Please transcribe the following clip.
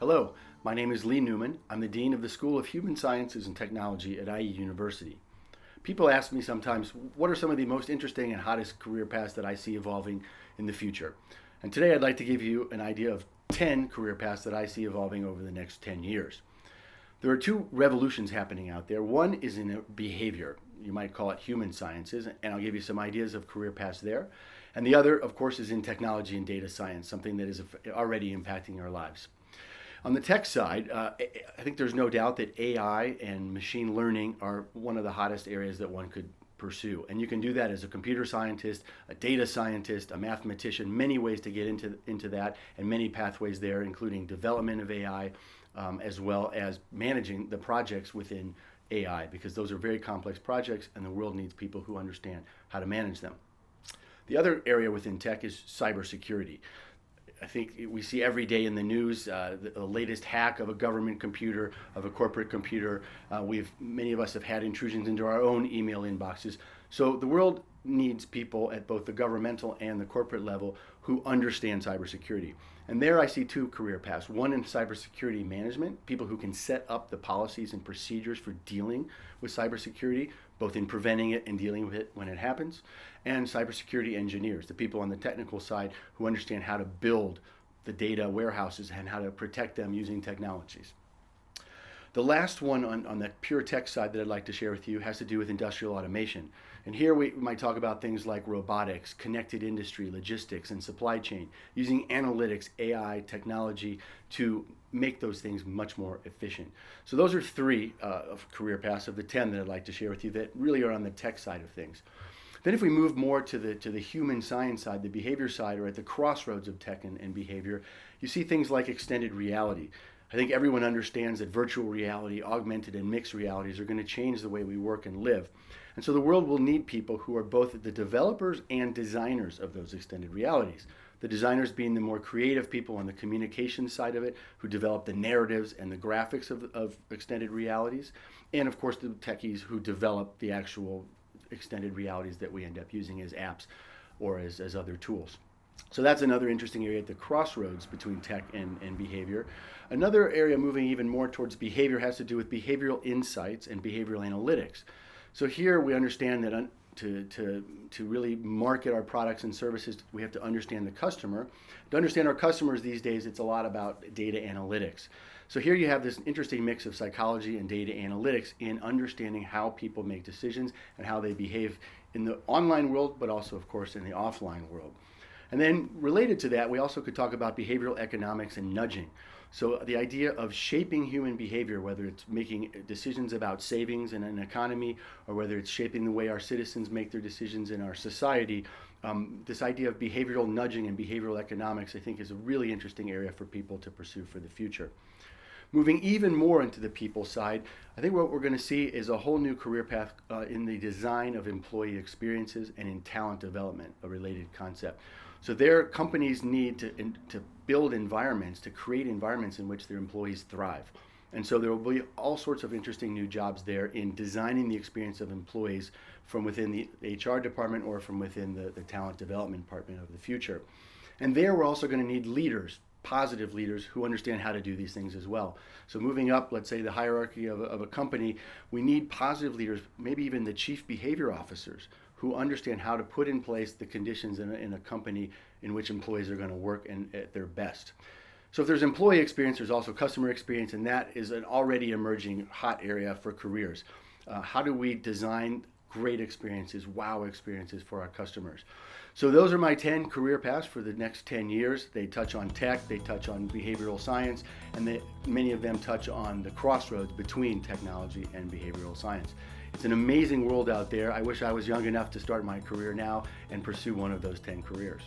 Hello, my name is Newman. I'm the Dean of the School of Human Sciences and Technology at IE University. People ask me sometimes, what are some of the most interesting and hottest career paths that I see evolving in the future? And today I'd like to give you an idea of 10 career paths that I see evolving over the next 10 years. There are two revolutions happening out there. One is in behavior. You might call it human sciences, and I'll give you some ideas of career paths there. And the other, of course, is in technology and data science, something that is already impacting our lives. On the tech side, I think there's no doubt that AI and machine learning are one of the hottest areas that one could pursue. And you can do that as a computer scientist, a data scientist, a mathematician, many ways to get into that, and many pathways there, including development of AI, as well as managing the projects within AI, because those are very complex projects and the world needs people who understand how to manage them. The other area within tech is cybersecurity. I think we see every day in the news the latest hack of a government computer, of a corporate computer. Many of us have had intrusions into our own email inboxes. So the world needs people at both the governmental and the corporate level who understand cybersecurity. And there I see two career paths. One in cybersecurity management, people who can set up the policies and procedures for dealing with cybersecurity, both in preventing it and dealing with it when it happens. And cybersecurity engineers, the people on the technical side who understand how to build the data warehouses and how to protect them using technologies. The last one on the pure tech side that I'd like to share with you has to do with industrial automation. And here we might talk about things like robotics, connected industry, logistics, and supply chain, using analytics, AI, technology to make those things much more efficient. So those are three of career paths of the 10 that I'd like to share with you that really are on the tech side of things. Then if we move more to the human science side, the behavior side, or at the crossroads of tech and behavior, you see things like extended reality. I think everyone understands that virtual reality, augmented and mixed realities are going to change the way we work and live. And so the world will need people who are both the developers and designers of those extended realities. The designers being the more creative people on the communication side of it, who develop the narratives and the graphics of extended realities. And of course the techies who develop the actual extended realities that we end up using as apps or as other tools. So that's another interesting area at the crossroads between tech and behavior. Another area moving even more towards behavior has to do with behavioral insights and behavioral analytics. So here we understand that to really market our products and services, we have to understand the customer. To understand our customers these days, it's a lot about data analytics. So here you have this interesting mix of psychology and data analytics in understanding how people make decisions and how they behave in the online world, but also, of course, in the offline world. And then related to that, we also could talk about behavioral economics and nudging. So the idea of shaping human behavior, whether it's making decisions about savings in an economy or whether it's shaping the way our citizens make their decisions in our society, this idea of behavioral nudging and behavioral economics, I think, is a really interesting area for people to pursue for the future. Moving even more into the people side, I think what we're going to see is a whole new career path in the design of employee experiences and in talent development, a related concept. So their companies need to build environments, to create environments in which their employees thrive. And so there will be all sorts of interesting new jobs there in designing the experience of employees from within the HR department or from within the talent development department of the future. And there we're also going to need leaders, positive leaders who understand how to do these things as well. So moving up, let's say the hierarchy of a company, we need positive leaders, maybe even the chief behavior officers, who understand how to put in place the conditions in a company in which employees are going to work and at their best. So if there's employee experience, there's also customer experience, and that is an already emerging hot area for careers. How do we design great experiences, wow experiences for our customers? So those are my 10 career paths for the next 10 years. They touch on tech, they touch on behavioral science, and many of them touch on the crossroads between technology and behavioral science. It's an amazing world out there. I wish I was young enough to start my career now and pursue one of those 10 careers.